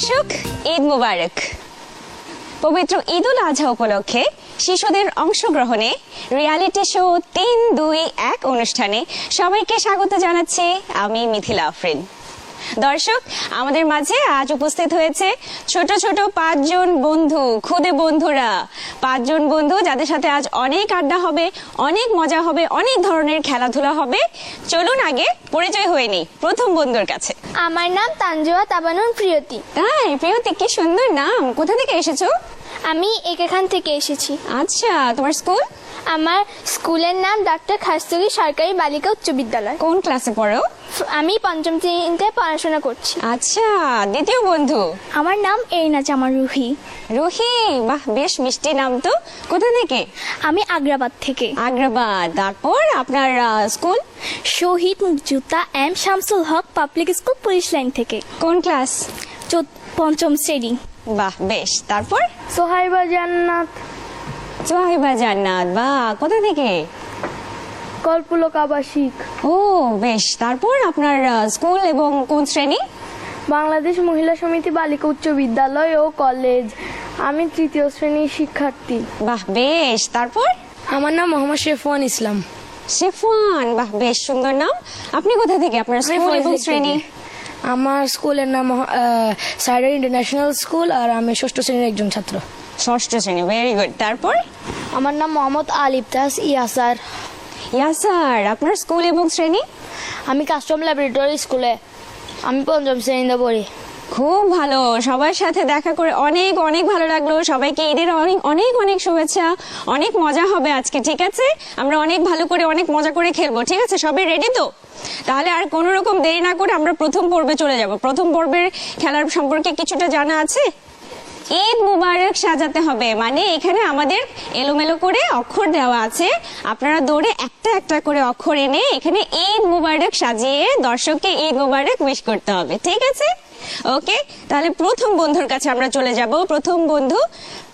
দর্শক, ঈদ মুবারক। পবিত্র ঈদ উল আজহা উপলক্ষে শিশুদের অংশগ্রহণে রিয়ালিটি শো ৩-২-১ অনুষ্ঠানে সবাইকে স্বাগত জানাচ্ছি আমি মিথিলা আফরিন। দর্শক, আমাদের মাঝে আজ উপস্থিত হয়েছে ছোট ছোট ৫ জন বন্ধু, খুদে বন্ধুরা, ৫ জন বন্ধু যাদের সাথে আজ অনেক আড্ডা হবে, অনেক মজা হবে, অনেক ধরনের খেলাধুলা হবে। চলুন আগে পরিচয় হয়ে নেই প্রথম বন্ধুর কাছে। আমার নাম তানজুয়া তাবানুন প্রিয়তি। তাই? প্রিয়তি, কি সুন্দর নাম। কোথা থেকে এসেছো? আমি এখান থেকে এসেছি। আচ্ছা, তোমার স্কুল? আমার স্কুলের নাম ডক্টর খাস্তগি সরকারি বালিকা উচ্চ বিদ্যালয়। কোন ক্লাসে পড়ো? আমি পঞ্চম শ্রেণীতে পড়াশোনা করছি। আচ্ছা, দ্বিতীয় বন্ধু? আমার নাম এরিনা জামান রুহি। রুহি, বাহ, বেশ মিষ্টি নাম তো। কোথা থেকে? আমি আগ্রাবাদ থেকে। আগ্রাবাদ। তারপর আপনার স্কুল? শহীদ মুক্তিযোদ্ধা এম শামসুল হক পাবলিক স্কুল পুলিশ লাইন থেকে। কোন ক্লাস? পঞ্চম শ্রেণী। বাহ, বেশ। তারপর? সোহাইবা জান্নাত। সোহাইবা জান্নাত, বাহ, কোথা থেকে? কল্পলোক আবাসিক। ও বেশ। তারপর আপনার স্কুল এবং কোন শ্রেণী? বাংলাদেশ মহিলা সমিতি বালিকা উচ্চ বিদ্যালয় ও কলেজ। আমি তৃতীয় শ্রেণীর শিক্ষার্থী। বাহ, বেশ। তারপর? আমার নাম মোহাম্মদ শেফওয়ান ইসলাম। শেফওয়ান, বাহ, বেশ সুন্দর নাম। আপনি কোথা থেকে? আপনার স্কুল এবং শ্রেণী? আমার স্কুলের নাম সাইডার ইন্টারন্যাশনাল স্কুল, আর আমি ষষ্ঠ শ্রেণীর একজন ছাত্র। ষষ্ঠ শ্রেণী, ভেরি গুড। তারপর? আমার নাম মোহাম্মদ আলিফতাস ইয়াসার। ইয়াসার, আপনার স্কুল এবং শ্রেণী? আমি কাস্টম ল্যাবরেটরি স্কুলে, আমি পঞ্চম শ্রেণীতে পড়ি। খুব ভালো, সবার সাথে দেখা করে অনেক অনেক ভালো লাগলো। সবাইকে ঈদের অনেক অনেক অনেক শুভেচ্ছা। অনেক মজা হবে আজকে, ঠিক আছে? আমরা অনেক ভালো করে অনেক মজা করে খেলবো, ঠিক আছে? সবাই রেডি তো? তাহলে আর কোনো রকম দেরি না করে আমরা প্রথম পর্বে চলে যাব। প্রথম পর্বের খেলার সম্পর্কে কিছুটা জানা আছে। ঈদ মুবারক সাজাতে হবে, মানে এখানে আমাদের এলোমেলো করে অক্ষর দেওয়া আছে। আপনারা দৌড়ে একটা একটা করে অক্ষর এনে এখানে ঈদ মুবারক সাজিয়ে দর্শককে ঈদ মুবারক উইশ করতে হবে, ঠিক আছে? ওকে, তাহলে প্রথম বন্ধুর কাছে আমরা চলে যাব। প্রথম বন্ধু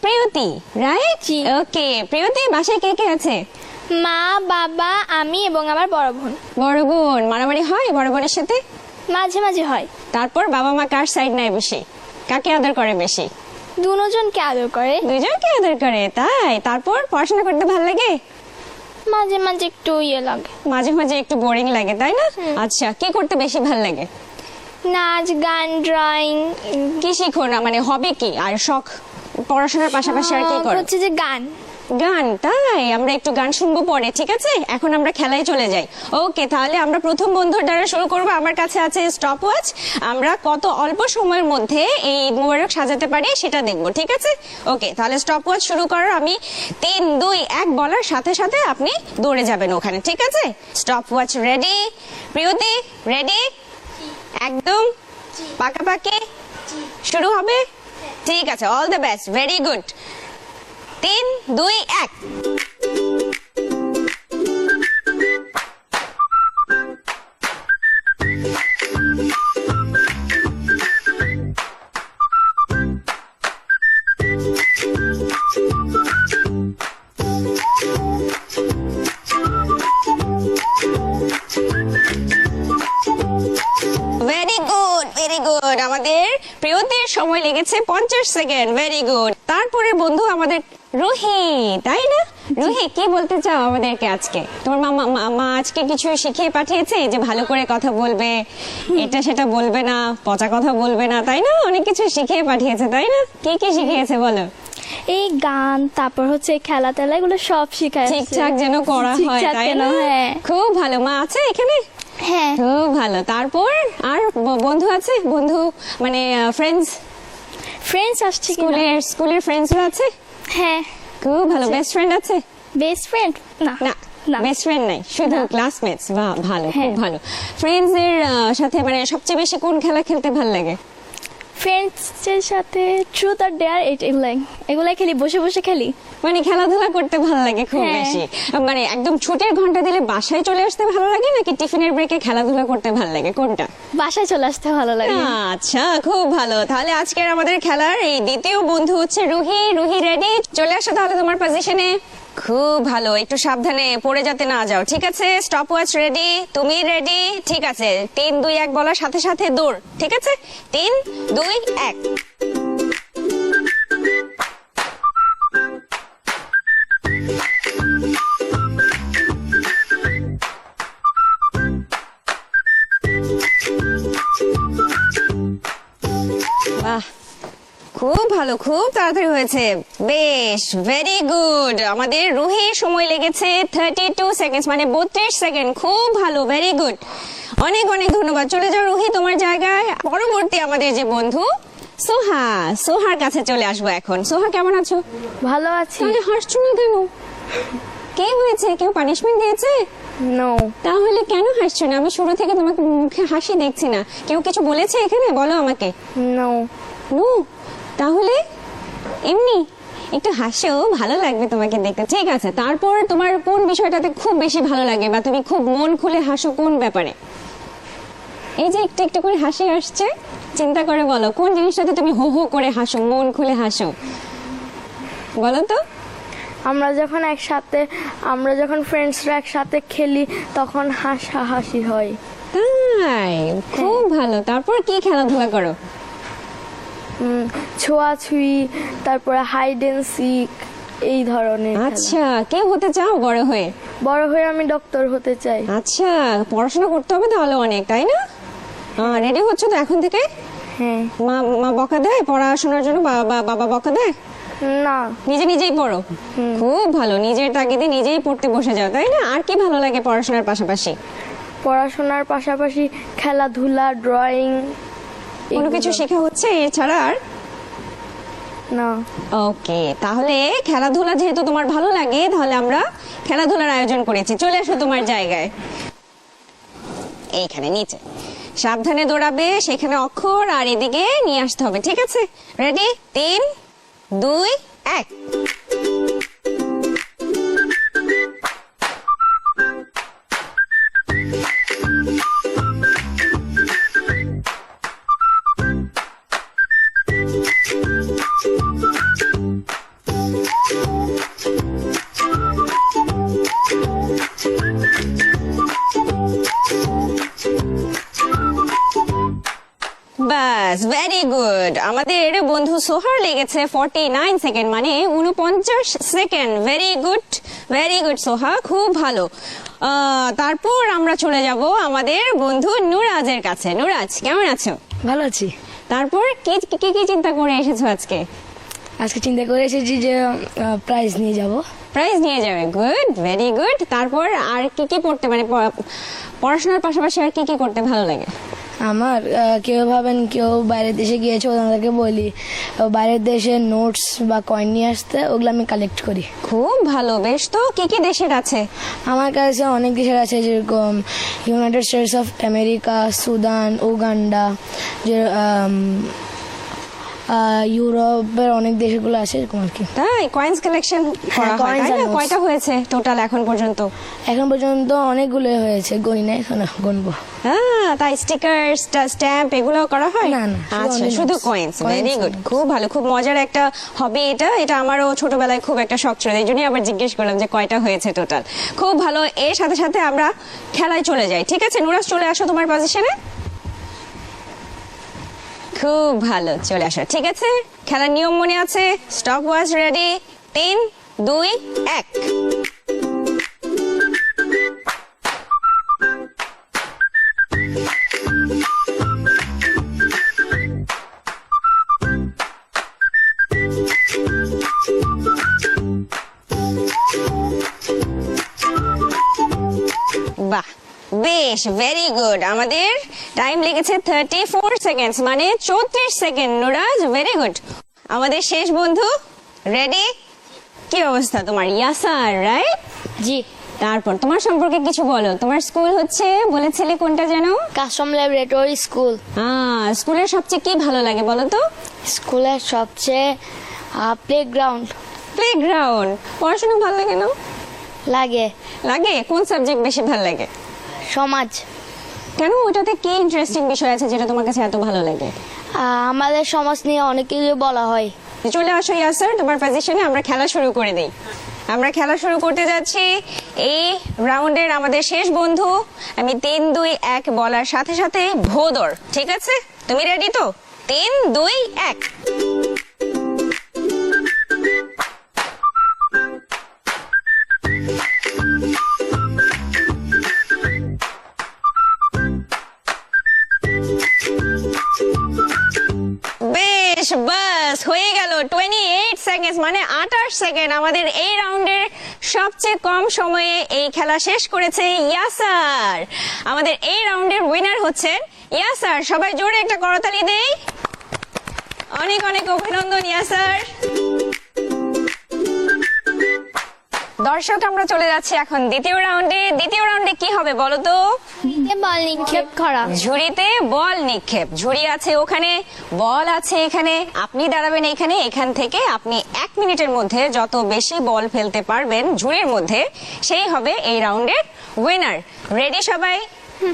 প্রিয়তি, রাইট? ওকে, প্রিয়তি, বাসায় কে কে আছে? মা, বাবা, আমি এবং আমার বড় বোন। বড় বোন? মারামারি হয় বড় বোনের সাথে? মাঝে মাঝে হয়। তারপর বাবা মা কার সাইড নেয় বেশি? কাকে আদর করে বেশি? দুজনকে আদর করে। দুজনকে আদর করে, তাই? তারপর পড়াশোনা করতে ভালো লাগে? মাঝে মাঝে একটু লাগে। মাঝে মাঝে একটু বোরিং লাগে, তাই না? আচ্ছা, কি করতে বেশি ভালো লাগে? নাচ, গান, ড্রয়িং। কি শিখো না, মানে হবি কি আর শখ পড়াশোনার পাশাপাশি আর কি করো? হচ্ছে যে গান। গান? তাই? আমরা একটু গান শুনবো পরে, ঠিক আছে? এখন আমরা খেলায় চলে যাই। ওকে, তাহলে আমরা প্রথম বন্ধুর দ্বারা শুরু করব। আমার কাছে আছে স্টপ ওয়াচ। আমরা কত অল্প সময়ের মধ্যে এই ঈদ মুবারক সাজাতে পারি সেটা দেখবো, ঠিক আছে? ওকে, তাহলে স্টপ ওয়াচ শুরু করার আমি ৩-২-১ বলার সাথে সাথে আপনি দৌড়ে যাবেন ওখানে, ঠিক আছে? Stop watch ready? Priyoti ready? একদম পাকাপাকি শুরু হবে? ঠিক আছে, all the best, very good. ৩-২-১। Very good, very good. আমাদের প্রিয়তির সময় লেগেছে 50 সেকেন্ড। Very good. তারপরে বন্ধু আমাদের রুহি, তাই না? রুহি, কি বলতে চাও আমাদেরকে আজকে? তোমার মা আজকে কিছু শিখিয়ে পাঠিয়েছে যে ভালো করে কথা বলবে, এটা সেটা বলবে না, পচা কথা বলবে না, তাই না? অনেক কিছু শিখিয়ে পাঠিয়েছে, তাই না? কি কি শিখিয়েছে বলো? এই গান, তারপর হচ্ছে খেলা টেলা, এগুলো সব শিখায় ঠিকঠাক যেন করা হয়, তাই না? খুব ভালো। মা আছে এখানে? হ্যাঁ, খুব ভালো। তারপর আর বন্ধু আছে? বন্ধু মানে ফ্রেন্ডস আসছে। স্কুলের ফ্রেন্ডসরা আছে? হ্যাঁ, খুব ভালো। বেস্ট ফ্রেন্ড আছে? বেস্ট ফ্রেন্ড না, না, বেস্ট ফ্রেন্ড নাই, শুধু ক্লাসমেটস। বাহ, ভালো, খুব ভালো। ফ্রেন্ডস এর সাথে মানে সবচেয়ে বেশি কোন খেলা খেলতে ভালো লাগে? ফ্রেন্ডসের সাথে ট্রুথ আর ডেয়ার, এগুলাই খেলি, বসে বসে খেলি। মানে খেলাধুলা করতে ভালো লাগে খুব বেশি? মানে একদম ছুটির ঘন্টা দিলে বাসায় চলে আসতে ভালো লাগে নাকি টিফিনের ব্রেকে খেলাধুলা করতে ভালো লাগে, কোনটা? বাসায় চলে আসতে ভালো লাগে। আচ্ছা, খুব ভালো। তাহলে আজকের আমাদের খেলার এই দ্বিতীয় বন্ধু হচ্ছে রুহি। রুহি রেডি? চলে আসো তাহলে তোমার পজিশনে। খুব ভালো, একটু সাবধানে পড়ে যাতে না যাও, ঠিক আছে? স্টপ ওয়াচ রেডি, তুমি রেডি? ঠিক আছে, 3 2 1 বলার সাথে সাথে দৌড়, ঠিক আছে? 3 2 1। বাহ, খুব ভালো, খুব তাড়াতাড়ি হয়েছে, বেশ, ভেরি গুড। আমাদের রুহির সময় লেগেছে 32 সেকেন্ড, মানে 32 সেকেন্ড। খুব ভালো, ভেরি গুড, অনেক অনেক ধন্যবাদ। চলে যাও রুহি তোমার জায়গায়। পরবর্তী আমাদের যে বন্ধু সোহা, সোহার কাছে চলে আসবো এখন। সোহা কেমন আছো? ভালো আছি। তাহলে হাসছো না কেন? কে হয়েছে? কেউ পানিশমেন্ট দিয়েছে? নো, তাহলে কেন হাসছো না? আমি শুরু থেকে তোমাকে মুখে হাসি দেখছি না। কেউ কিছু বলেছে এখানে? বলো আমাকে। নো। নো, তাহলে এমনি একটু হাসো, ভালো লাগবে তোমাকে দেখতে। ঠিক আছে, তারপর তোমার কোন বিষয়টাতে খুব বেশি ভালো লাগে বা তুমি খুব মন খুলে হাসো কোন ব্যাপারে? এই যে একটু একটু করে হাসি আসছে, চিন্তা করে বলো কোন জিনিসটাতে তুমি হো হো করে হাসো, মন খুলে হাসো, বলো তো। আমরা যখন ফ্রেন্ডসরা একসাথে খেলি তখন হাসাহাসি হয়। তাই, খুব ভালো। তারপর কি খেলাধুলা করো? ছোঁয়াছুঁই, তারপরে হাইড এন্ড সিক, এই ধরনের খেলা। আচ্ছা, কে হতে চাও বড় হয়ে? বড় হয়ে আমি ডক্টর হতে চাই। আচ্ছা, পড়াশোনা করতে হবে তাহলে অনেক, তাই না? রেডি হচ্ছ তো এখন থেকে? হ্যাঁ। মা মা বকা দেয় পড়াশোনার জন্য? বাবা বকা দেয়? না। নিজে নিজেই পড়ো? খুব ভালো, নিজের তাগিদে নিজেই পড়তে বসে যাও, তাই না? আর কি ভালো লাগে পড়াশোনার পাশাপাশি? পড়াশোনার পাশাপাশি খেলাধুলা, ড্রয়িং, কোনো কিছু শেখা হচ্ছে এছাড়া আর? না। ওকে, তাহলে খেলাধুলা যেহেতু তোমার ভালো লাগে, তাহলে আমরা খেলাধুলার আয়োজন করেছি। চলে আসো তোমার জায়গায়, এইখানে নিচে। সাবধানে দৌড়াবে, সেখানে অক্ষর আর এদিকে নিয়ে আসতে হবে, ঠিক আছে? রেডি? 3 2 1। বাস, ভেরি গুড। আমাদের বন্ধু সোহার লেগেছে 49 সেকেন্ড, মানে 49 second. Very good, very good Soha, খুব ভালো। তারপর আমরা চলে যাব আমাদের বন্ধু নুরাজের কাছে। নুরাজ কেমন আছো? ভালো আছি। তারপর কি কি কি চিন্তা করে এসেছো আজকে? আজকে চিন্তা করে এসেছি যে প্রাইজ নিয়ে যাব। প্রাইজ নিয়ে যাবে, গুড, ভেরি গুড। তারপর আর কি কি পড়তে, মানে পড়াশোনার পাশাপাশি আর কি কি করতে ভালো লাগে? আমার কেউ ভাবেন কেউ বাইরের দেশে গিয়েছে, ওনাদেরকে বলি বাইরের দেশের নোটস বা কয়েন নিয়ে আসতে, ওগুলো আমি কালেক্ট করি। খুব ভালো, বেশ। তো কি কি দেশের আছে? আমার কাছে অনেক দেশের আছে, যেরকম United states of America, Sudan, Uganda, যে ইউরোপের অনেক দেশগুলো আছে এরকম আর কি। তাই কয়েন্স কালেকশন করা হয়, coins তাই না? and notes। কয়টা হয়েছে টোটাল এখন পর্যন্ত? এখন পর্যন্ত অনেকগুলো হয়েছে, গণি নাই, এখন গুনবো। তাই স্টিকার, স্ট্যাম্প এগুলো করা হয়? না, না, শুধু আচ্ছা, only শুধু notes। Coins. Coins very and good, notes। খুব ভালো, খুব মজার একটা হবে এটা। এটা আমারও ছোটবেলায় খুব একটা শখ ছিল, এই জন্যই আবার জিজ্ঞেস করলাম যে কয়টা হয়েছে টোটাল। খুব ভালো। এর সাথে সাথে আমরা খেলায় চলে যাই, ঠিক আছে? নুরাজ চলে আসো তোমার পজিশনে। খুব ভালো, চলে আসো, ঠিক আছে? খেলার নিয়ম মনে আছে? Stop watch ready? 3 2 1। বাহ, বেশ, ভেরি গুড। আমাদের টাইম লেগেছে 34 সেকেন্ড, মানে 34 সেকেন্ড। নুরাজ, very good. আমাদের শেষ বন্ধু রেডি? কি অবস্থা তোমার? ইয়াসার, রাইট? জি। তারপর তোমার সম্পর্কে কিছু বলো। তোমার স্কুল হচ্ছে বলেছিলে কোনটা যেন? Custom laboratory school. স্কুলের সবচেয়ে কি ভালো লাগে বলো তো? স্কুলের সবচেয়ে প্লেগ্রাউন্ড প্লেগ্রাউন্ড। পড়াশোনা ভালো লাগে না? লাগে। লাগে। কোন সাবজেক্ট বেশি ভালো লাগে? সমাজ। কেন? ওটাতে কি ইন্টারেস্টিং বিষয় আছে যেটা তোমার কাছে এত ভালো লাগে? আমাদের সমাজ নিয়ে অনেক কিছু বলা হয়। চলে আসো ইয়াসার তোমার পজিশনে, আমরা খেলা শুরু করে দেই। আমরা খেলা শুরু করতে যাচ্ছি। এই রাউন্ডের আমাদের শেষ বন্ধু, আমি 3 2 1 বলার সাথে সাথে ভোদর, ঠিক আছে? তুমি রেডি তো? 3 2 1। বেশ, বাস হয়ে গেল। 28 সেকেন্ড মানে 28 সেকেন্ড। আমাদের এই রাউন্ডের সবচেয়ে কম সময়ে এই খেলা শেষ করেছে ইয়াসার। আমাদের এই রাউন্ডের উইনার হচ্ছেন ইয়াসার। সবাই জোরে একটা করতালি দেই। অনেক অনেক অভিনন্দন ইয়াসার। দর্শক, আমরা চলে যাচ্ছি এখন দ্বিতীয় রাউন্ডে। দ্বিতীয় রাউন্ডে কি হবে বলো তো? বল নিক্ষেপ করা। ঝুড়িতে বল নিক্ষেপ। ঝুড়ি আছে ওখানে, বল আছে এখানে, আপনি দাঁড়াবেন এখানে। এখান থেকে আপনি 1 মিনিটের মধ্যে যত বেশি বল ফেলতে পারবেন ঝুড়ির মধ্যে, সেই হবে এই রাউন্ডের উইনার। রেডি সবাই?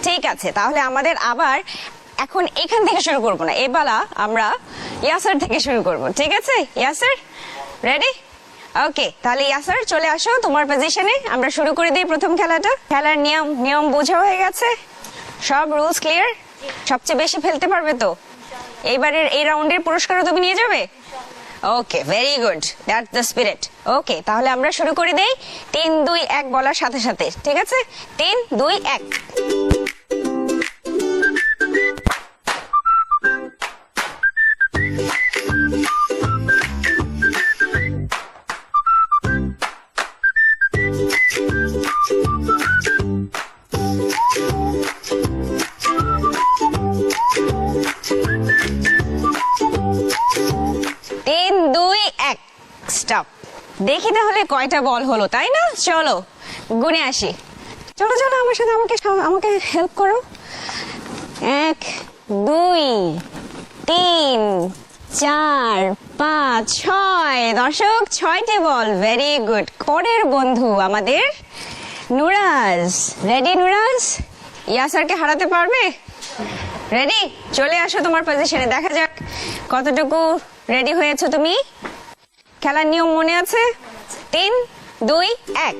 ঠিক আছে, তাহলে আমাদের আবার এখন এখান থেকে শুরু করব না, এবেলা আমরা ইয়াসার থেকে শুরু করব, ঠিক আছে? ইয়াসার রেডি? ওকে, তাহলে ইয়াসার চলে আসো তোমার পজিশনে, আমরা শুরু করে দিই প্রথম খেলাটা। খেলার নিয়ম বোঝা হয়ে গেছে? সব রুলস ক্লিয়ার? সবচেয়ে বেশি ফেলতে পারবে তো? এইবারের এই রাউন্ডের পুরস্কারও তুমি নিয়ে যাবে? Okay, very good, that's the spirit. Okay, তাহলে আমরা শুরু করে দেই 3 2 1 বলার সাথে সাথে, ঠিক আছে? 3 2 1। স্টপ। দেখি তাহলে কয়টা বল হলো, তাই না? চলো গুনে আসি। চলো চলো আমার সাথে, আমাকে হেল্প করো। 1 2 3 4 5 6। দর্শক, 6টি বল। Very good. পরের বন্ধু আমাদের নুরাজ। রেডি নুরাজ? ইয়াসারকে হারাতে পারবে? রেডি? চলে আসো তোমার পজিশনে, দেখা যাক কতটুকু রেডি হয়েছো তুমি। খেলার নিয়ম মনে আছে? 3 2 1।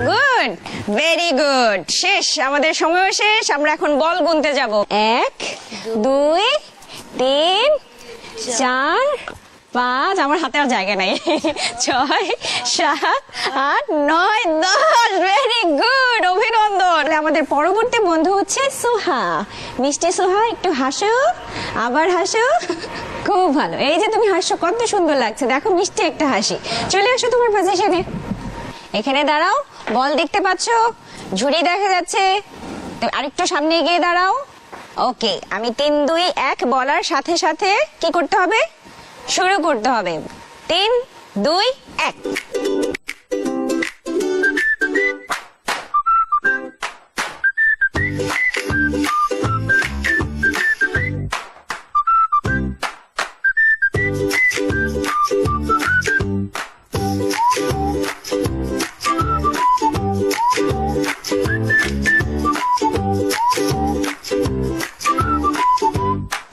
Good, very good. শেষ, আমাদের সময় শেষ। আমরা এখন বল গুনতে যাব। 1 2 3 4 5। আমার হাতে আর জায়গা নাই। 6 7 8 9 10। ভেরি গুড, অভিনন্দন। আমাদের পরবর্তী বন্ধু হচ্ছে সোহা। মিষ্টি সোহা, একটু হাসো, আবার হাসো। খুব ভালো, এই যে তুমি হাসছো, কত সুন্দর লাগছে। দেখো, মিষ্টি একটা হাসি। চলে আসো তোমার পজিশনে, এখানে দাঁড়াও। বল দেখতে পাচ্ছো, ঝুড়ি দেখা যাচ্ছে, আরেকটু সামনে গিয়ে দাঁড়াও। ওকে, আমি 3 2 1 বলার সাথে সাথে কি করতে হবে? শুরু করতে হবে। 3 2 1।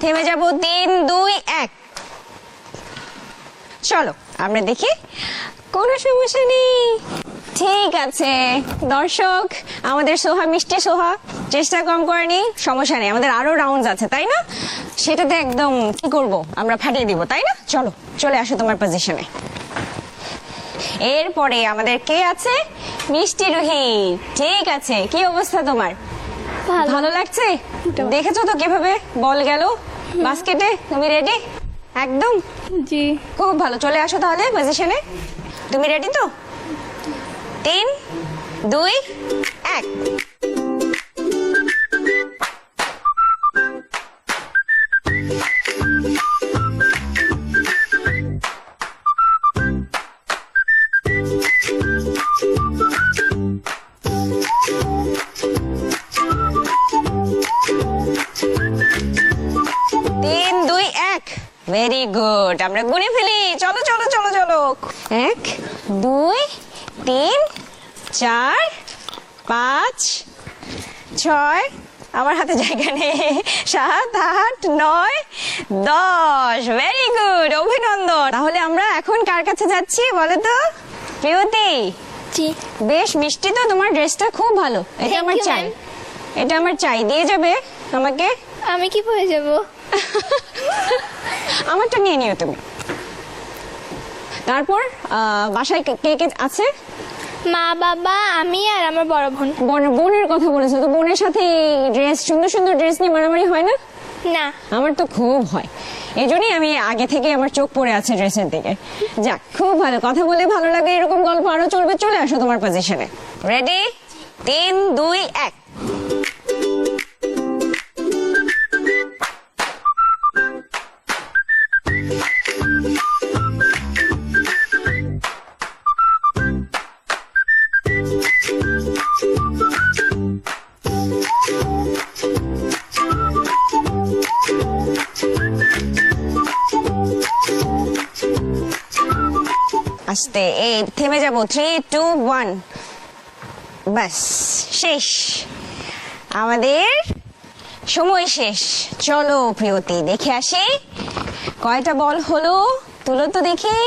থেমে যাব। 3 2 1। চলো আমরা দেখি, কোনো সমস্যা নেই। ঠিক আছে দর্শক, আমাদের সোহা, মিষ্টি সোহা চেষ্টা কম করেনি, সমস্যা নেই। আমাদের আরো রাউন্ড আছে, তাই না? সেটাতে একদম কি করব, আমরা ফাটিয়ে দিব, তাই না? চলো চলে আসো তোমার পজিশনে। এরপরে আমাদের কে আছে? মিষ্টি রুহি। ঠিক আছে, কি অবস্থা তোমার? ভালো লাগছে? দেখেছো তো কিভাবে বল গেল বাস্কেটে? তুমি রেডি? একদম? জি। খুব ভালো, চলে আসো তাহলে পজিশনে। তুমি রেডি তো? 3 2 1। গুড, আমরা গুনে ফেলি। চলো চলো চলো চলো। 1 2 3 4 5 6, আমার হাতে জায়গা নেই, 7 8 9 10। ভেরি গুড, অভিনন্দন। তাহলে আমরা এখন কার কাছে যাচ্ছি বলো তো? প্রিয়তি, জি বেশ মিষ্টি তো, তোমার ড্রেসটা খুব ভালো। এটা Thank আমার you, চাই, ma'am. এটা আমার চাই, দিয়ে যাবে আমাকে? আমি কি পরে যাব? আমারটা নিয়ে নিও তুমি। তারপর বাসায় কে কে আছে? মা বাবা আমি আর আমার বড় বোন। বোনের কথা বলেছো তো, বোনের সাথে ড্রেস, সুন্দর সুন্দর ড্রেস নিয়ে মারামারি হয় না? না আমার তো খুব হয়, এই জন্যই আমি আগে থেকে আমার চোখ পড়ে আছে ড্রেসের দিকে। যাক, খুব ভালো, কথা বলে ভালো লাগে, এরকম গল্প আরো চলবে। চলে আসো তোমার পজিশনে। রেডি? 3 2 1। আস্তে, এই থেমে যাবো। 3 2 1, বাস শেষ, আমাদের সময় শেষ। চলো প্রিয়তি, দেখে আসি কয়টা বল হলো, তুলো তো দেখি।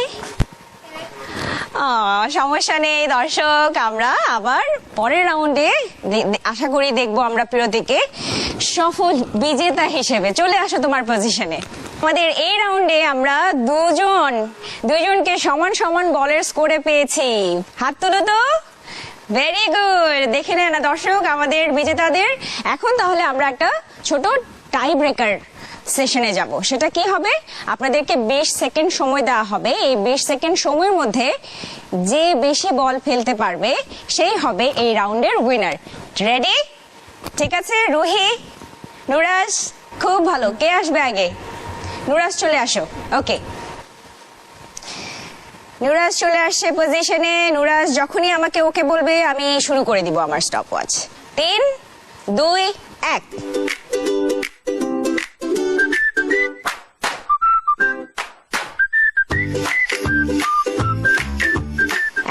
সমস্যা নেই দর্শক, আমরা আবার পরের রাউন্ডে আশা করি দেখবো আমরা প্রিয়তিকে সফল বিজেতা হিসেবে। চলে আসো তোমার পজিশনে। আমাদের এই রাউন্ডে আমরা দুজনকে সমান সমান বলের স্কোরে পেয়েছি। হাত তুলো তো। ভেরি গুড, দেখে নেন না দর্শক আমাদের বিজেতাদের। এখন তাহলে আমরা একটা ছোট টাই ব্রেকার সেশনে যাব। সেটা কি হবে? আপনাদেরকে 20 সেকেন্ড সময় দেওয়া হবে। এই 20 সেকেন্ড সময়ের মধ্যে যে বেশি বল ফেলতে পারবে সেই হবে এই রাউন্ডের উইনার। রেডি? ঠিক আছে, রুহি, নুরাজ, খুব ভালো। কে আসবে আগে? নুরাজ চলে আসো। ওকে, নুরাজ চলে আসছে পজিশনে। নুরাজ যখনই আমাকে ওকে বলবে আমি শুরু করে দিব আমার স্টপ ওয়াচ। 3 2 1।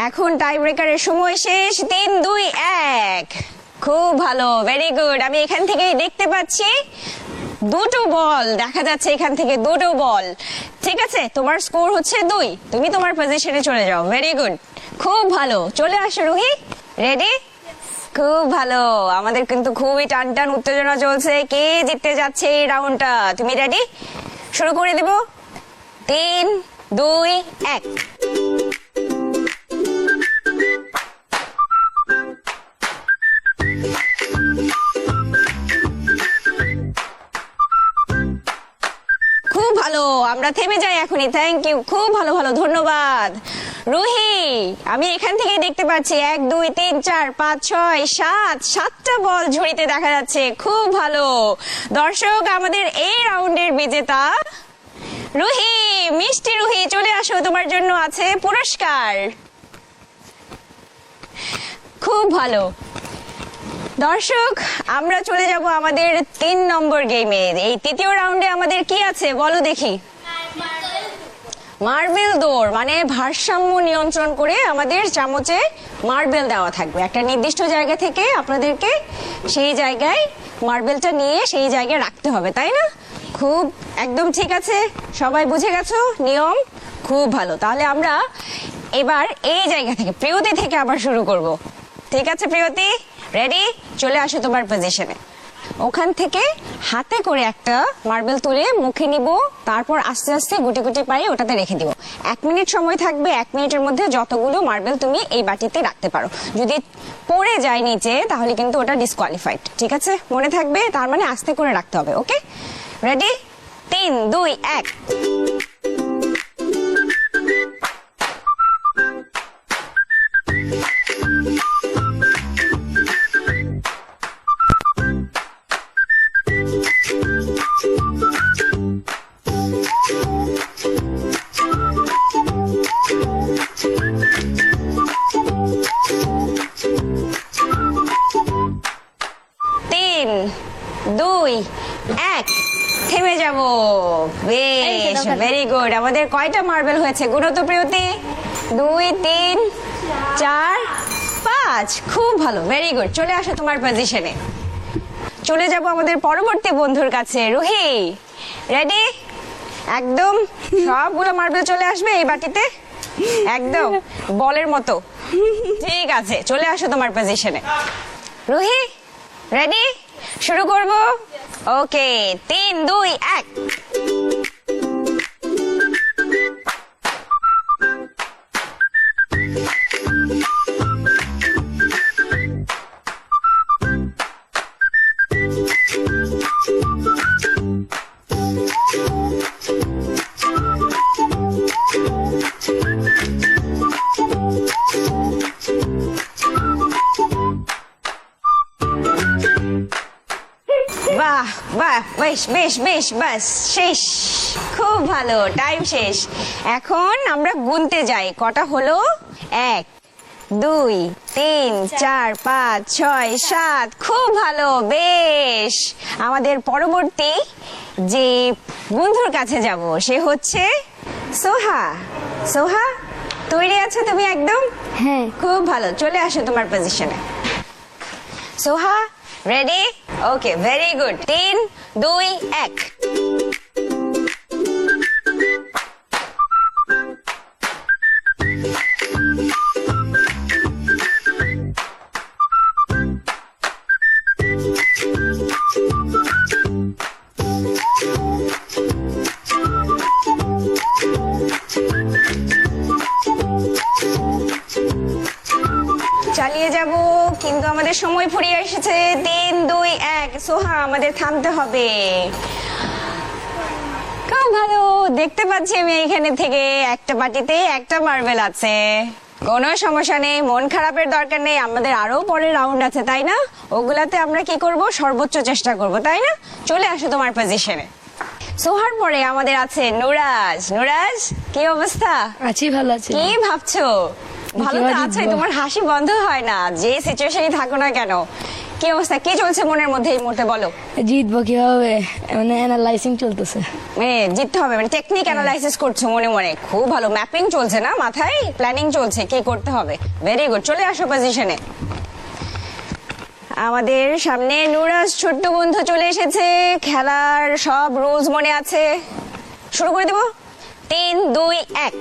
এখন টাই ব্রেকারের সময় শেষ। 3 2 1। খুব ভালো, ভেরি গুড। আমি এখান থেকেই দেখতে পাচ্ছি দুটো বল দেখা যাচ্ছে, এখান থেকে দুটো বল। ঠিক আছে, তোমার স্কোর হচ্ছে 2। তুমি তোমার পজিশনে চলে যাও। ভেরি গুড, খুব ভালো। চলে আসো রুহি। রেডি? খুব ভালো। আমাদের কিন্তু খুবই টান টান উত্তেজনা চলছে। কে জিততে যাচ্ছে এই রাউন্ডটা? তুমি রেডি? শুরু করে দেব। 3 2 1। খুব ভালো, আমরা থেমে যাই এখনই। থ্যাংক ইউ, খুব ভালো ভালো, ধন্যবাদ। রুহি, আমি এখান থেকে দেখতে পাচ্ছি 1 2 3 4 5 6 7, 7টা বল ঝুড়িতে দেখা যাচ্ছে। খুব ভালো দর্শক, আমাদের এই রাউন্ডের বিজেতা রুহি। মিষ্টি রুহি, চলে আসো, তোমার জন্য আছে পুরস্কার। খুব ভালো দর্শক, আমরা চলে যাব আমাদের 3 নম্বর গেমে। এই তৃতীয় রাউন্ডে আমাদের কি আছে বলো দেখি? মার্বেল দৌড়, মানে ভারসাম্য নিয়ন্ত্রণ করে আমাদের চামচে মার্বেল দেওয়া থাকবে। একটা নির্দিষ্ট জায়গা থেকে আপনাদেরকে সেই জায়গায় মার্বেলটা নিয়ে সেই জায়গায় রাখতে হবে, তাই না? খুব একদম ঠিক আছে, সবাই বুঝে গেছো নিয়ম? খুব ভালো। তাহলে আমরা এবার এই জায়গা থেকে, প্রিয়তি থেকে আবার শুরু করব। ঠিক আছে প্রিয়তি, রেডি? চলে আসো তোমার পজিশনে। ওখান থেকে হাতে করে একটা মার্বেল তুলে মুখে নিব, তারপর আস্তে আস্তে গুটি গুটি পায়ে ওটাতে রেখে দিব। 1 মিনিট সময় থাকবে। 1 মিনিটের মধ্যে যতগুলো মার্বেল তুমি এই বাটিতে রাখতে পারো। যদি পড়ে যায় নিচে তাহলে কিন্তু ওটা ডিসকোয়ালিফাইড। ঠিক আছে, মনে থাকবে। তার মানে আস্তে করে রাখতে হবে। ওকে, রেডি? 3 2 1। থেমে যাব। বেশ, ভেরি গুড। গুড। আমাদের কয়টা মার্বেল হয়েছে গুনো তো প্রিয়তি? 2 3 4 5। খুব ভালো, ভেরি গুড। চলে আসো তোমার পজিশনে। চলে যাব আমাদের পরবর্তী বন্ধুর কাছে। রুহি রেডি? একদম সবগুলো মার্বেল চলে আসবে এই বাটিতে, একদম বলের মতো। ঠিক আছে, চলে আসো তোমার পজিশনে। রুহি রেডি? শুরু করব। ওকে, 3 2 1। বাহ বাহ, বেশ বেশ বেশ, বাস শেষ। খুব ভালো, টাইম শেষ। এখন আমরা গুনতে যাই, কটা হলো? 1 2 3 4 5 6 7। খুব ভালো, বেশ। আমাদের পরবর্তী যে বন্ধুর কাছে যাব সে হচ্ছে সোহা। সোহা তৈরি আছো তুমি? একদম হ্যাঁ। খুব ভালো, চলে আসো তোমার পজিশনে। সোহা রেডি? ওকে, ভেরি গুড। 3 2 1। চালিয়ে যাব, কিন্তু আমাদের সময় ফুরিয়ে এসেছে। 3 2 1। সোহা আমাদের থামতে হবে। খুব ভালো, দেখতে পাচ্ছি আমি এখানে থেকে একটা বাটিতে একটা মার্বেল আছে। কোনো সমস্যা নেই, মন খারাপের দরকার নেই। আমাদের আরো পরের রাউন্ড আছে, তাই না? ওগুলাতে আমরা কি করব? সর্বোচ্চ চেষ্টা করব, তাই না? চলে আসো তোমার পজিশনে। সোহার পরে আমাদের আছে নুরাজ। নুরাজ কি অবস্থা? আছি, ভালো আছি। কি ভাবছো? ভালো তো আছে, তোমার হাসি বন্ধ হয় না, যে সিচুয়েশনই থাকো না কেন। কি অবস্থা, কি চলছে মনের মধ্যে এই মুহূর্তে, বলো? জিতবো কিভাবে, মানে অ্যানালাইজিং চলতেছে। মানে জিততে হবে, মানে টেকনিক অ্যানালাইসিস করছো মনে মনে। খুব ভালো, ম্যাপিং চলছে না মাথায়, প্ল্যানিং চলছে কি করতে হবে। ভেরি গুড, চলে আসো পজিশনে। আমাদের সামনে নুরাজ ছোট্ট বন্ধু চলে এসেছে। খেলার সব রুলস মনে আছে? শুরু করে দেব। 3 2 1।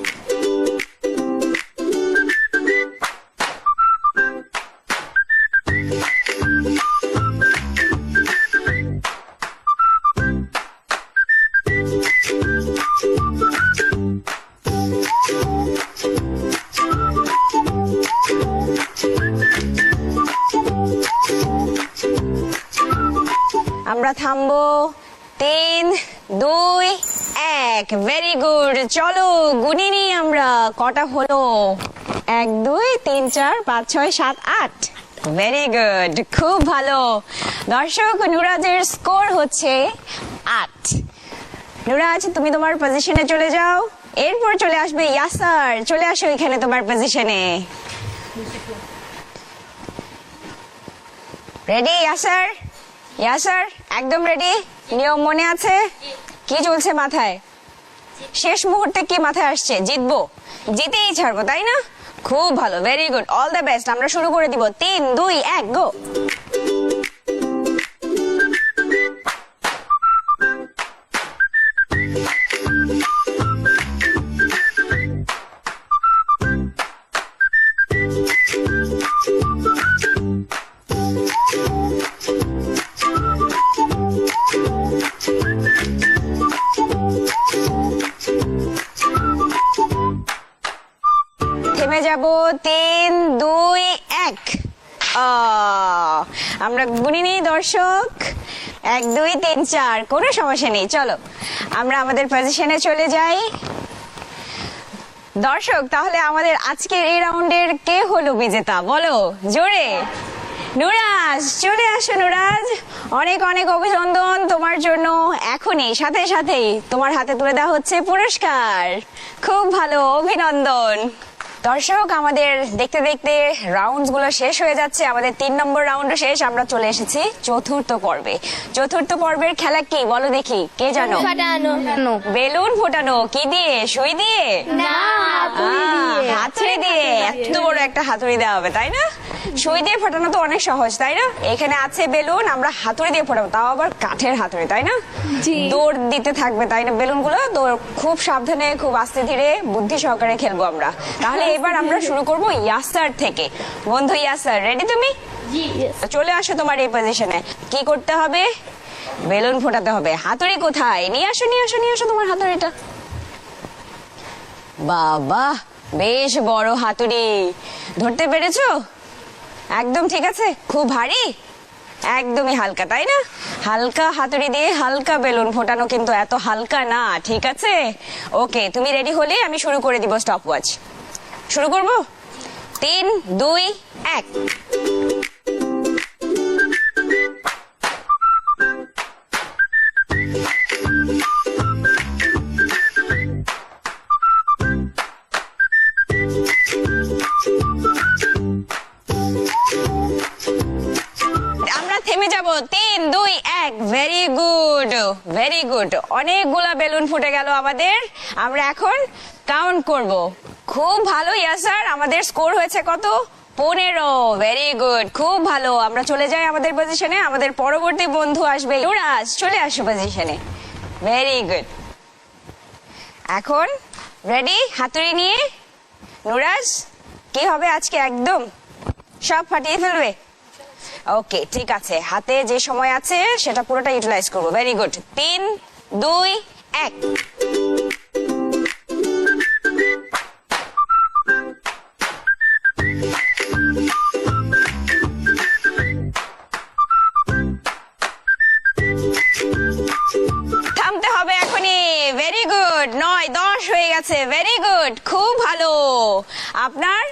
আমরা থামবো। 3 2 1। Very good. চলো গুনি নি আমরা, কটা হলো? 1 2 3 4 5 6 7 8। ভেরি গুড, খুব ভালো। দর্শক, নুরাজের স্কোর হচ্ছে 8। নুরাজ তুমি তোমার পজিশনে চলে যাও। এরপর চলে আসবে ইয়াসার। চলে আসো এখানে তোমার পজিশনে। রেডি ইয়াসার? ইয়াসার একদম রেডি? নিয়ম মনে আছে? কি চলছে মাথায়? শেষ মুহূর্তে কি মাথায় আসছে? জিতবো, জিতেই ছাড়বো, তাই না? খুব ভালো, very good, all the best. আমরা শুরু করে দিব। 3 2 1 গো। থেমে যাব। 3 2 1। আমরা গুনি নেই দর্শক। 1 2 3 4। কোনো সমস্যা নেই, চলো আমরা আমাদের পজিশনে চলে যাই। দর্শক, তাহলে আমাদের আজকের এই রাউন্ডের কে হলো বিজেতা, বলো জোরে? নুরাজ, চলে আসো নুরাজ। অনেক অনেক অভিনন্দন তোমার জন্য। এখনই সাথে সাথেই তোমার হাতে তুলে দেওয়া হচ্ছে পুরস্কার। খুব ভালো, অভিনন্দন। দর্শক, আমাদের দেখতে দেখতে রাউন্ডস গুলো শেষ হয়ে যাচ্ছে। আমাদের 3 নম্বর রাউন্ড শেষ, আমরা চলে এসেছি চতুর্থ পর্বে। চতুর্থ পর্বের খেলা কি বলো দেখি, কে জানো? ফাটানো। বেলুন ফোটানো। কি দিয়ে? সুই দিয়ে? না, হাতুড়ি দিয়ে। এত বড় একটা হাতুড়ি দেওয়া হবে, তাই না? সুই দিয়ে ফোটানো তো অনেক সহজ, তাই না? এখানে আছে বেলুন, আমরা হাতুড়ি দিয়ে ফোটাবো, তাও আবার কাঠের হাতুড়ি, তাই না? দৌড় দিতে থাকবে, তাই না? বেলুন গুলো দৌড়, খুব সাবধানে, খুব আস্তে ধীরে, বুদ্ধি সহকারে খেলবো আমরা। তাহলে এবার আমরা শুরু করব ইয়াসার থেকে। বন্ধু ইয়াসার, রেডি তুমি? চলে আসো তোমার এই পজিশনে। কি করতে হবে? বেলুন ফোটাতে হবে। হাতুড়ি কোথায়? নিয়ে আসো, নিয়ে আসো, নিয়ে আসো তোমার হাতুড়িটা। বাবা, বেশ বড় হাতুড়ি। ধরতে পেরেছো? একদম ঠিক আছে? খুব ভারী? একদমই হালকা, তাই না? হালকা হাতুড়ি দিয়ে হালকা বেলুন ফোটানো কিন্তু এত হালকা না, ঠিক আছে? ওকে, তুমি রেডি হলে আমি শুরু করে দিব স্টপ ওয়াচ। শুরু করব? 3, 2, 1। আমরা থেমে যাব। 3, 2, 1। Very good, very good. অনেকগুলা বেলুন ফুটে গেল আমাদের। আমরা এখন কাউন্ট করব। খুব ভালো ইয়াসার, আমাদের স্কোর হয়েছে কত? 15। ভেরি গুড, খুব ভালো। আমরা চলে যাই আমাদের পজিশনে। আমাদের পরবর্তী বন্ধু আসবে নুরাজ। চলে আসো পজিশনে। Very good. এখন রেডি হাতুড়ি নিয়ে? নুরাজ, কি হবে আজকে? একদম সব ফাটিয়ে ফেলবে? ওকে, ঠিক আছে। হাতে যে সময় আছে সেটা পুরোটা ইউটিলাইজ করবো। Very good. 3, 2, 1। থামতে হবে এখনই। Very good. 9, 10 হয়ে গেছে। ভেরি গুড, খুব ভালো। আপনার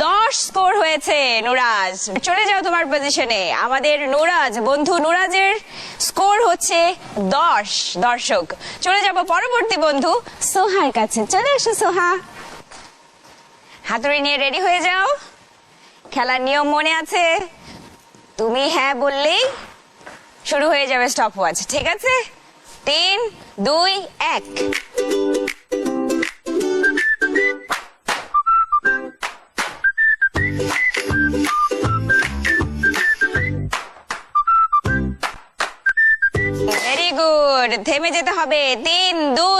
10 স্কোর হয়েছে নুরাজ। চলে যাও তোমার পজিশনে। আমাদের নুরাজ, বন্ধু নুরাজের স্কোর হচ্ছে 10। দর্শক, চলে যাব পরবর্তী বন্ধু সোহার কাছে। চলে এসো সোহা। হাতুড়ি নিয়ে রেডি হয়ে যাও। খেলার নিয়ম মনে আছে? তুমি হ্যাঁ বললেই শুরু হয়ে যাবে স্টপ ওয়াচ, ঠিক আছে? 3, 2, 1। ভেরি গুড, থেমে যেতে হবে। 3, 2,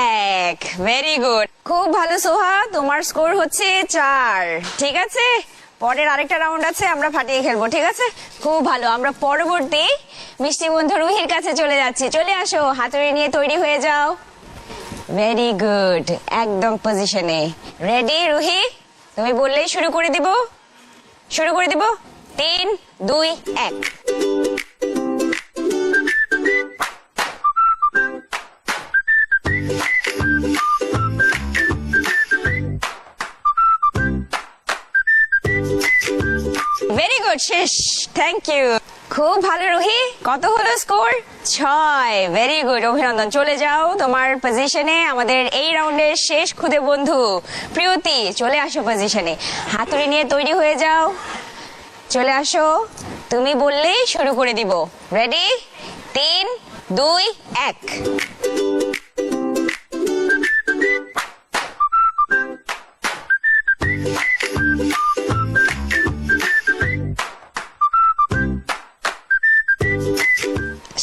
1। ভেরি গুড, খুব ভালো সোহা। তোমার স্কোর হচ্ছে 4, ঠিক আছে? পরের আরেকটা রাউন্ড আছে, আমরা ফাটিয়ে খেলবো, ঠিক আছে? খুব ভালো। আমরা পরবর্তী মিষ্টি বন্ধু রুহির কাছে চলে যাচ্ছি। চলে আসো, হাতুড়ি নিয়ে তৈরি হয়ে যাও। ভেরি গুড, একদম পজিশনে। রেডি রুহি? তুমি বললেই শুরু করে দিব। শুরু করে দিব। 3, 2, 1। ভেরি গুড, শেষ। Thank you. খুব ভালো রুহি। কত হলো স্কোর? 6। ভেরি গুড, অভিনন্দন। চলে যাও তোমার পজিশনে। আমাদের এই রাউন্ডের শেষ খুদে বন্ধু প্রিয়তি, চলে আসো পজিশনে। হাতুড়ি নিয়ে তৈরি হয়ে যাও। চলে আসো, তুমি বললেই শুরু করে দিব। রেডি? 3, 2, 1।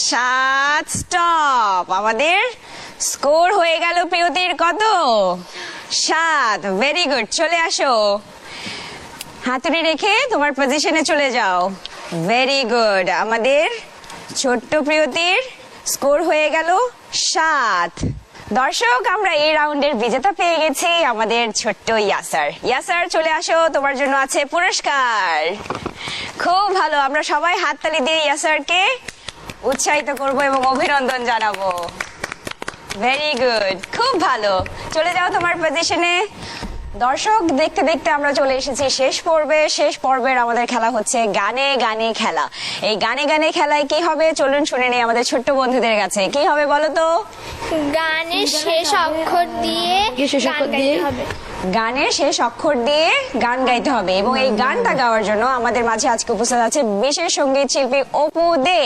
সাত। স্টপ। আমাদের স্কোর হয়ে গেল প্রিয়তির কত? 7। ভেরি গুড, চলে আসো। হাতুড়ি রেখে তোমার পজিশনে চলে যাও। Very good. আমাদের ছোট্ট প্রিয়তির স্কোর হয়ে গেল 7। দর্শক, আমরা এই রাউন্ডের বিজেতা পেয়ে গেছি আমাদের ছোট্ট ইয়াসার। ইয়াসার, চলে আসো, তোমার জন্য আছে পুরস্কার। খুব ভালো। আমরা সবাই হাততালি দিয়ে ইয়াসারকে উৎসাহিত করব এবং অভিনন্দন জানাবো। ভেরি গুড, খুব ভালো। চলে যাও তোমার পজিশনে। দর্শক, দেখতে দেখতে আমরা চলে এসেছি শেষ পর্বে। শেষ পর্বের আমাদের খেলা হচ্ছে গানে গানে খেলা। এই গানে গানে খেলায় কি হবে চলুন শুনে নেই আমাদের ছোট্ট বন্ধুদের কাছে। কি হবে বলো তো? গানের শেষ অক্ষর দিয়ে গান গাইতে হবে। গানের শেষ অক্ষর দিয়ে গান গাইতে হবে এবং এই গানটা গাওয়ার জন্য আমাদের মাঝে আজকে উপস্থিত আছে বিশেষ সঙ্গীত শিল্পী অপু দে।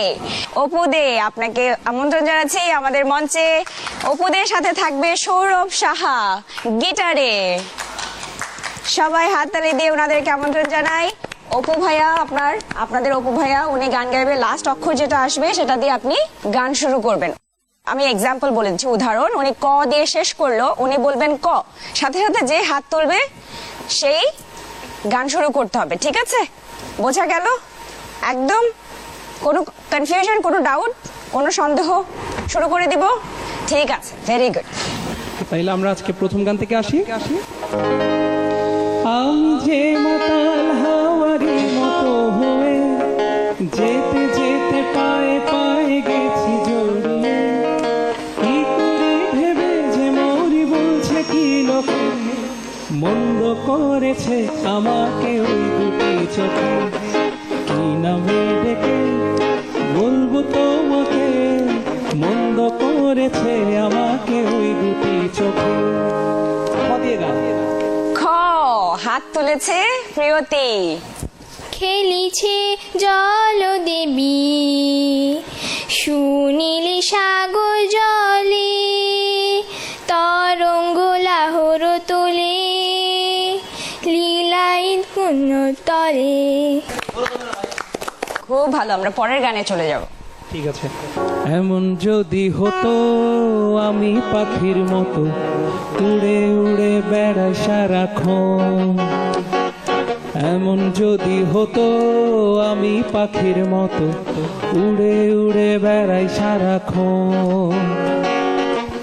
অপু দে, আপনাকে আমন্ত্রণ জানাচ্ছি আমাদের মঞ্চে। অপু দের সাথে থাকবে সৌরভ সাহা গিটারে। সবাই হাততালি দিয়ে ওনাদেরকে আমন্ত্রণ জানাই। অপু ভাইয়া, আপনাদের অপু ভাইয়া উনি গান গাইবে। লাস্ট অক্ষর যেটা আসবে সেটা দিয়ে আপনি গান শুরু করবেন। আমি এক্সাম্পল বলে দিচ্ছি, উদাহরণ। উনি ক দিয়ে শেষ করলো, উনি বলবেন ক, সাথে সাথে যে হাত তুলবে সেই গান শুরু করতে হবে। ঠিক আছে, বোঝা গেল? একদম কোনো কনফিউশন, কোনো ডাউট, কোনো সন্দেহ? শুরু করে দিব? ঠিক আছে, ভেরি গুড। তাইলে আমরা আজকে প্রথম গান থেকে আসি। আমি যে মাতাল হাওয়ারি মতো হয়ে যেতে যেতে পায়ে পায়ে গেছি জড়িয়ে, কি করে ভেবে যে মরি বলছে কি লোকে, মন্দ করেছে আমাকে ওই দুটি চোখে, কি নামে ডেকে বলবো তোমাকে, মন্দ করেছে আমাকে ওই দুটি চোখে। দিয়ে গান। খ, হাত তুলেছে প্রিয়তি। খেলিছে জল দেবী সুনীল সাগর জলে, তরঙ্গ লাহর তোলে লীলাই কোন তলে। খুব ভালো, আমরা পরের গানে চলে যাব। ঠিক আছে। এমন যদি হতো আমি পাখির মতো উড়ে উড়ে বেড়াই সারাক্ষণ, এমন যদি হতো আমি পাখির মতো উড়ে উড়ে বেড়াই সারাক্ষণ,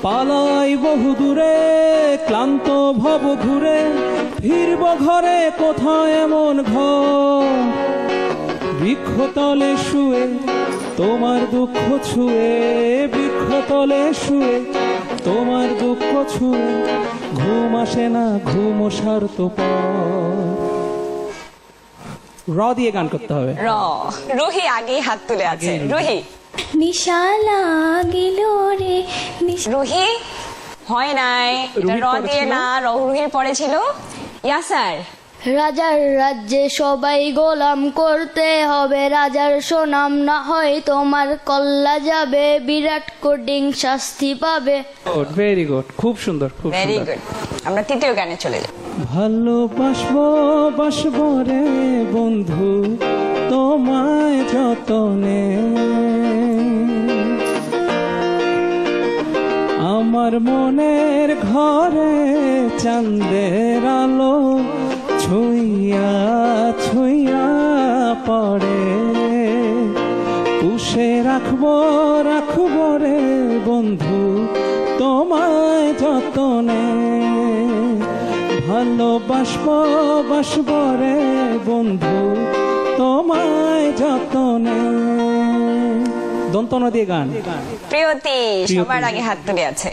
পালাই বহু দূরে ক্লান্ত ভব ঘুরে, ফিরব ঘরে কোথায় এমন ঘর, বৃক্ষতলে শুয়ে তোমার দুঃখ ছুঁয়ে, বৃক্ষতলে শুয়ে তোমার দুঃখ ছুঁয়ে, ঘুম আসে না ঘুম সারত র দিয়ে গান করতে হবে। র, রুহি আগেই হাত তুলে আছে। রুহি। নিশা লাগিল রে রুহি হয় নাই, এটা র দিয়ে না, রুহির পরে ছিল ইয়াসার। রাজার রাজ্যে সবাই গোলাম করতে হবে, রাজার সুনাম না হয় তোমার কল্লা যাবে, বিরাট কোডিং শাস্তি পাবে। ভেরি গুড, খুব সুন্দর, খুব ভেরি সুন্দর। গুড। আমরা তৃতীয় গানে চলে যাই। ভালোবাসবো বাসবো রে বন্ধু তোমায় যতনে, আমার মনের ঘরে চাঁদের আলো ছুঁইয়া ছুঁইয়া পড়ে, পুষে রাখবো রাখবো রে বন্ধু তোমায় যতনে, ভালোবাসবো বাসবো রে বন্ধু তোমায় যতনে। দন্তন দিয়ে গান। প্রিয়তি সবার আগে হাত তুলে আছে।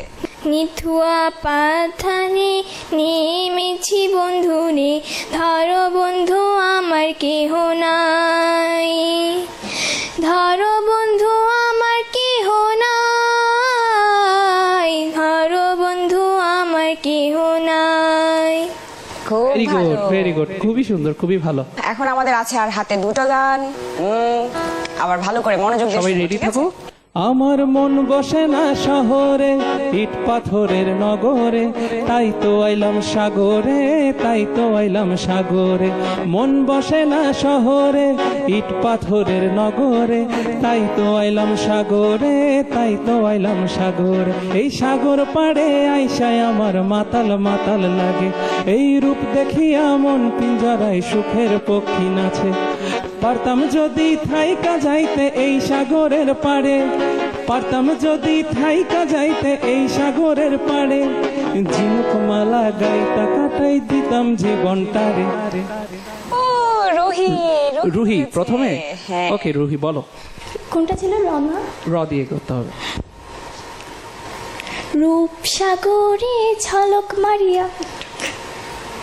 নিথুয়া পাথানে নেমেছি বন্ধু রে, ধরো বন্ধু আমার কেহ নাই, ধরো বন্ধু আমার কেহ নাই, ধরো বন্ধু আমার কেহ নাই। খুব ভেরি ভালো, গুড, ভেরি গুড, খুবই সুন্দর, খুবই ভালো। এখন আমাদের আছে আর হাতে দুটো গান। আবার ভালো করে মনোযোগ দিয়ে সবাই শুনুন, রেডি ঠিক আছে? থাকো। আমার মন বসে না শহরে ইট পাথরের নগরে, তাই তো আইলাম সাগরে, তাই তো আইলাম সাগরে, মন বসে না শহরে ইট পাথরের নগরে, তাই তো আইলাম সাগরে, তাই তো আইলাম সাগরে, এই সাগর পাড়ে আইসায় আমার মাতাল মাতাল লাগে, এই রূপ দেখিয়া মন পিঞ্জরায় সুখের পক্ষী নাচে, পারতাম যদি থাইকা যাইতে এই সাগরের পাড়ে, পারতাম যদি থাইকা যাইতে এই সাগরের পাড়ে, ঝিনুক মালা গাইতা কাটাই দিতাম জীবনটারে। ও রুহি, রুহি প্রথমে? হ্যাঁ। ওকে রুহি বলো। কোনটা ছিল? রমা। র দিয়ে করতে হবে। রূপসাগরে ঝলক মারিয়া,